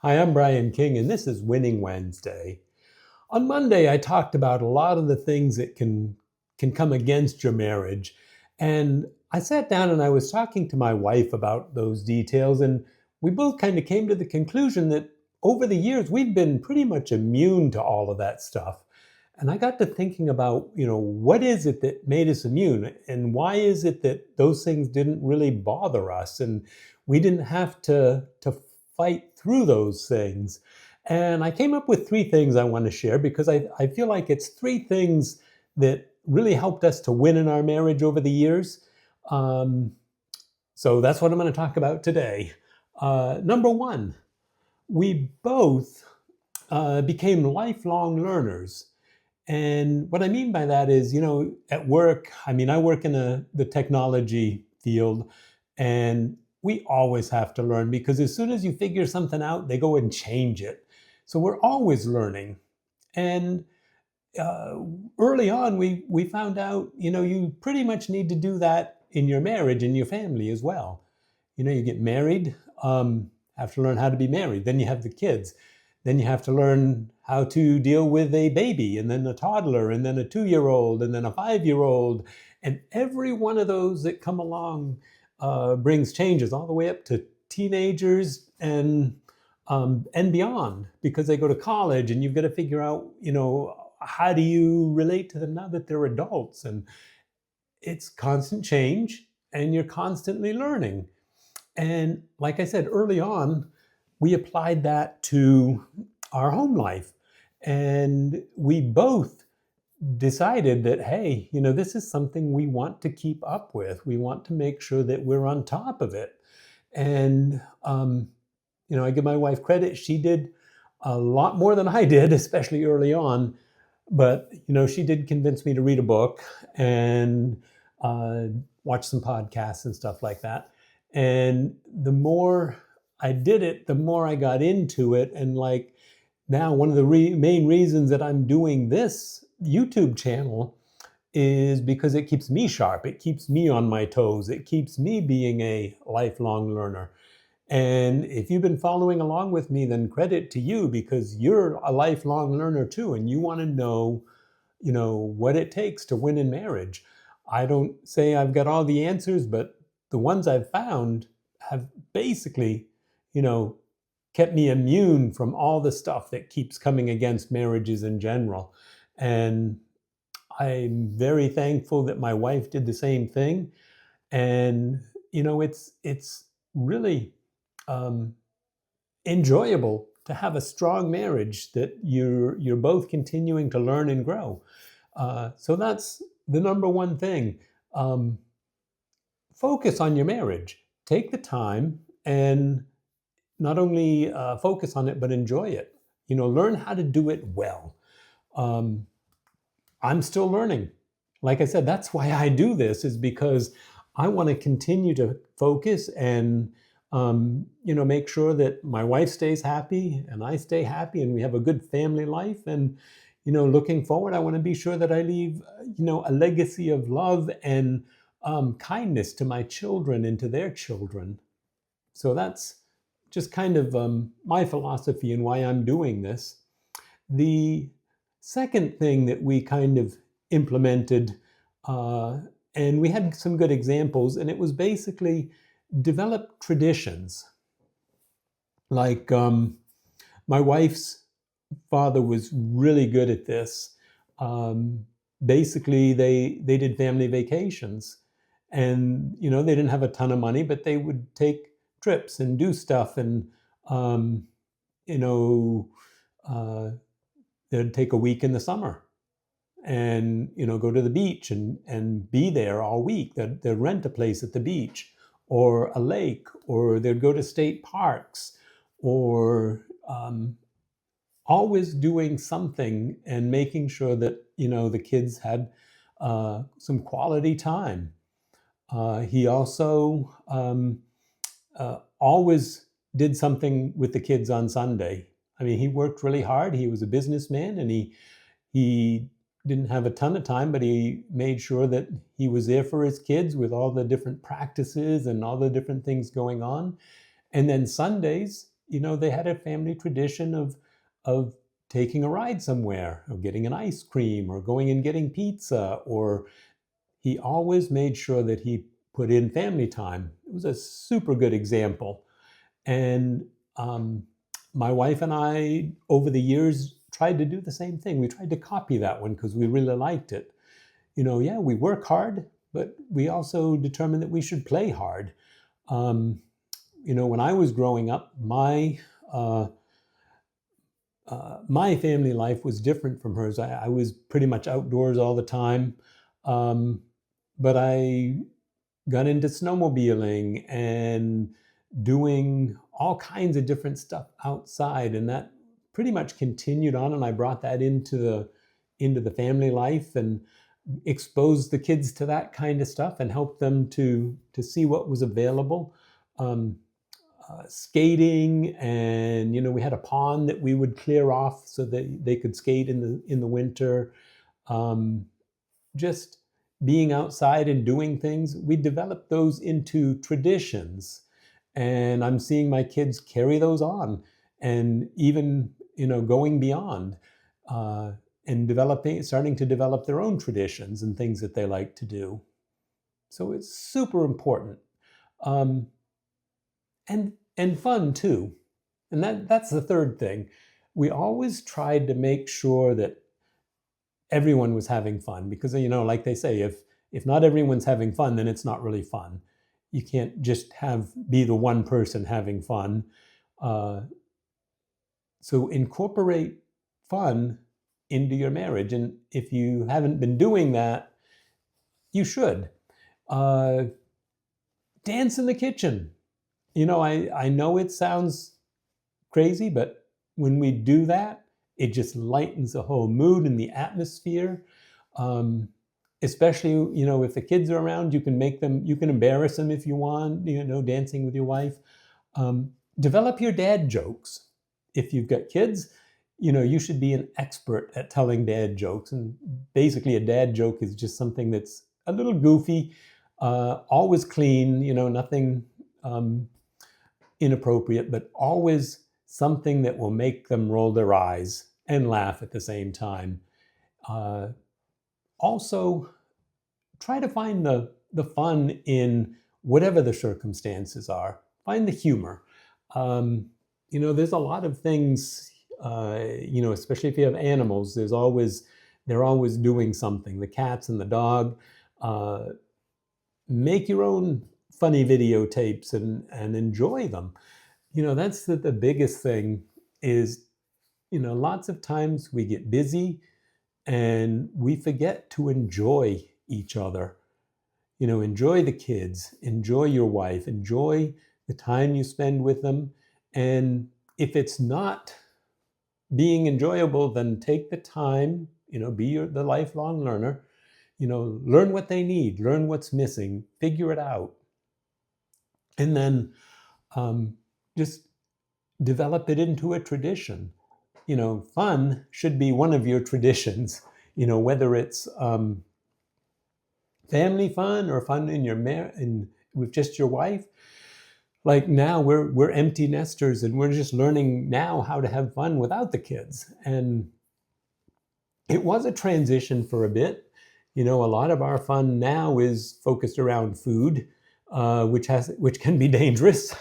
Hi, I'm Brian King, and this is Winning Wednesday. On Monday, I talked about a lot of the things that can come against your marriage. And I sat down and I was talking to my wife about those details, and we both kind of came to the conclusion that over the years, we've been pretty much immune to all of that stuff. And I got to thinking about, what is it that made us immune? And why is it that those things didn't really bother us? And we didn't have to fight through those things. And I came up with three things I want to share because I feel like it's three things that really helped us to win in our marriage over the years. Um, so that's what I'm going to talk about today. Number one, we both became lifelong learners. And what I mean by that is, at work, I work in the technology field, and we always have to learn because as soon as you figure something out, they go and change it. So we're always learning. And uh, early on, we found out, you pretty much need to do that in your marriage and your family as well. You get married, have to learn how to be married. Then you have the kids. Then you have to learn how to deal with a baby, and then a toddler, and then a 2-year-old, and then a 5-year-old. And every one of those that come along brings changes all the way up to teenagers and beyond, because they go to college, and you've got to figure out, how do you relate to them now that they're adults? And it's constant change, and you're constantly learning. And like I said early on, we applied that to our home life. And we both decided that, hey, this is something we want to keep up with. We want to make sure that we're on top of it. And, I give my wife credit. She did a lot more than I did, especially early on. But, she did convince me to read a book and uh, watch some podcasts and stuff like that. And the more I did it, the more I got into it. And like now, one of the main reasons that I'm doing this YouTube channel is because it keeps me sharp. It keeps me on my toes. It keeps me being a lifelong learner. And if you've been following along with me, then credit to you because you're a lifelong learner too, and you want to know, what it takes to win in marriage. I don't say I've got all the answers, but the ones I've found have basically, you know, kept me immune from all the stuff that keeps coming against marriages in general. And I'm very thankful that my wife did the same thing. And it's really um, enjoyable to have a strong marriage that you're both continuing to learn and grow. So that's the number one thing. Um, Focus on your marriage. Take the time and not only focus on it, but enjoy it. Learn how to do it well. Um, I'm still learning. Like I said, that's why I do this, is because I want to continue to focus and make sure that my wife stays happy and I stay happy and we have a good family life. And looking forward, I want to be sure that I leave a legacy of love and kindness to my children and to their children. So that's just kind of my philosophy and why I'm doing this. The second thing that we kind of implemented, uh, and we had some good examples, and it was basically develop traditions. Like my wife's father was really good at this. Um, Basically, they did family vacations, and they didn't have a ton of money, but they would take trips and do stuff, and um, you know. Uh, they'd take a week in the summer and go to the beach and be there all week. They'd rent a place at the beach or a lake, or they'd go to state parks, or always doing something and making sure that the kids had some quality time. He also always did something with the kids on Sunday. He worked really hard. He was a businessman, and he didn't have a ton of time, but he made sure that he was there for his kids with all the different practices and all the different things going on. And then Sundays, they had a family tradition of taking a ride somewhere, or getting an ice cream, or going and getting pizza, or he always made sure that he put in family time. It was a super good example. And um, my wife and I, over the years, tried to do the same thing. We tried to copy that one because we really liked it. Yeah, we work hard, but we also determined that we should play hard. Um, when I was growing up, uh, my family life was different from hers. I was pretty much outdoors all the time, um, but I got into snowmobiling and doing all kinds of different stuff outside, and that pretty much continued on. And I brought that into the family life and exposed the kids to that kind of stuff and helped them to see what was available. Um, Skating, and we had a pond that we would clear off so that they could skate in the winter. Um, just being outside and doing things, we developed those into traditions, and I'm seeing my kids carry those on, and even going beyond, uh, and starting to develop their own traditions and things that they like to do. So it's super important. Um, and fun too. And that's the third thing. We always tried to make sure that everyone was having fun, because like they say, if not everyone's having fun, then it's not really fun. You can't just be the one person having fun. Uh, so incorporate fun into your marriage, and if you haven't been doing that, you should. Uh, Dance in the kitchen. I know it sounds crazy, but when we do that, it just lightens the whole mood and the atmosphere. Um, Especially, if the kids are around, you can embarrass them if you want, dancing with your wife. Um, Develop your dad jokes. If you've got kids, you should be an expert at telling dad jokes. And basically, a dad joke is just something that's a little goofy, always clean, nothing inappropriate, but always something that will make them roll their eyes and laugh at the same time. Uh, Also, try to find the fun in whatever the circumstances are. Find the humor. There's a lot of things. Especially if you have animals, they're always doing something. The cats and the dog. Make your own funny videotapes and enjoy them. That's the biggest thing. Is lots of times we get busy and we forget to enjoy each other. Enjoy the kids, enjoy your wife, enjoy the time you spend with them. And if it's not being enjoyable, then take the time, be the lifelong learner, learn what they need, learn what's missing, figure it out. And then just develop it into a tradition. Fun should be one of your traditions, whether it's family fun or fun in with just your wife. Like now we're empty nesters, and we're just learning now how to have fun without the kids. And it was a transition for a bit. A lot of our fun now is focused around food, which can be dangerous.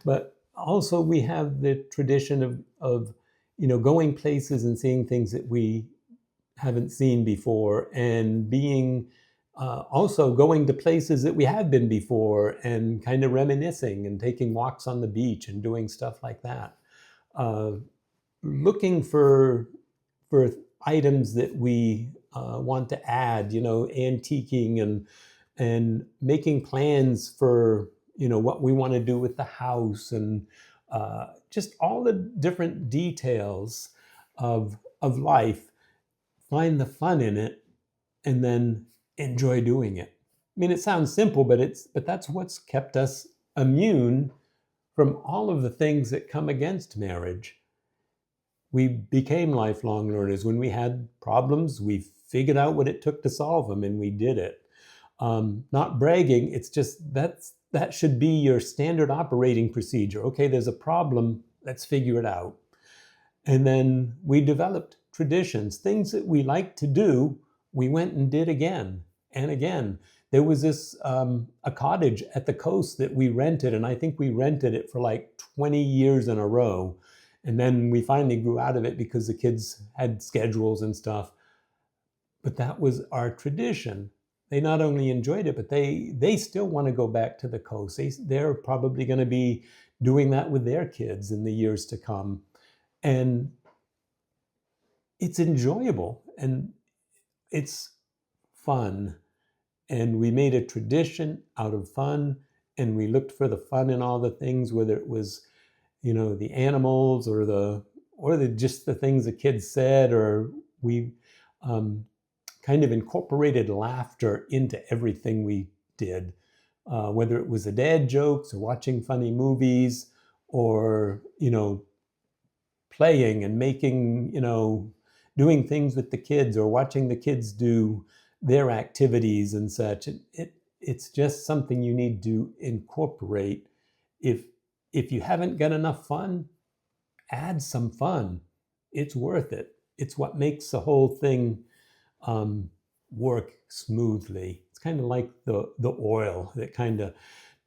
But also we have the tradition of going places and seeing things that we haven't seen before, and being also going to places that we have been before, and kind of reminiscing and taking walks on the beach and doing stuff like that. Uh, Looking for items that we want to add, antiquing and making plans for what we want to do with the house, and just all the different details of life. Find the fun in it, and then enjoy doing it. I mean, it sounds simple, but that's what's kept us immune from all of the things that come against marriage. We became lifelong learners. When we had problems, we figured out what it took to solve them, and we did it. Not bragging, it's just that should be your standard operating procedure. Okay, there's a problem, let's figure it out. And then we developed traditions, things that we like to do, we went and did again and again. There was this a cottage at the coast that we rented, and I think we rented it for like 20 years in a row. And then we finally grew out of it because the kids had schedules and stuff. But that was our tradition. They not only enjoyed it, but they still want to go back to the coast. They're probably going to be doing that with their kids in the years to come. And it's enjoyable and it's fun. And we made a tradition out of fun, and we looked for the fun in all the things, whether it was, the animals or the just the things the kids said, or we um, kind of incorporated laughter into everything we did, whether it was the dad jokes or watching funny movies, or playing and making, doing things with the kids, or watching the kids do their activities and such. It's just something you need to incorporate. If you haven't got enough fun, add some fun. It's worth it. It's what makes the whole thing work smoothly. It's kind of like the oil that kind of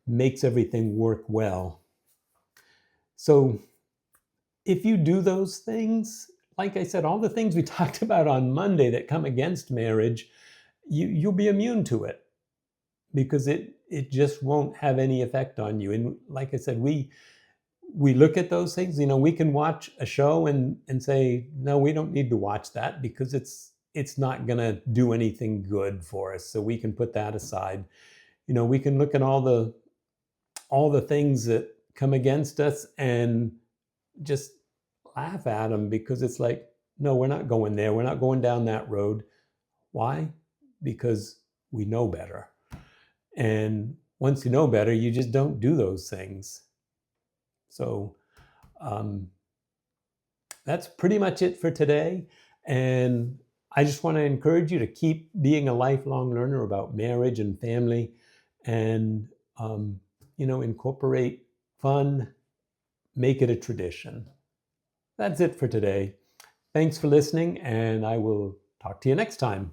makes everything work well. So if you do those things, like I said, all the things we talked about on Monday that come against marriage, you'll be immune to it, because it just won't have any effect on you. And like I said, we look at those things. We can watch a show and say, no, we don't need to watch that because it's not going to do anything good for us. So we can put that aside. We can look at all the things that come against us and just laugh at them, because it's like, no, we're not going there. We're not going down that road. Why? Because we know better. And once you know better, you just don't do those things. So that's pretty much it for today. And I just want to encourage you to keep being a lifelong learner about marriage and family, and incorporate fun, make it a tradition. That's it for today. Thanks for listening, and I will talk to you next time.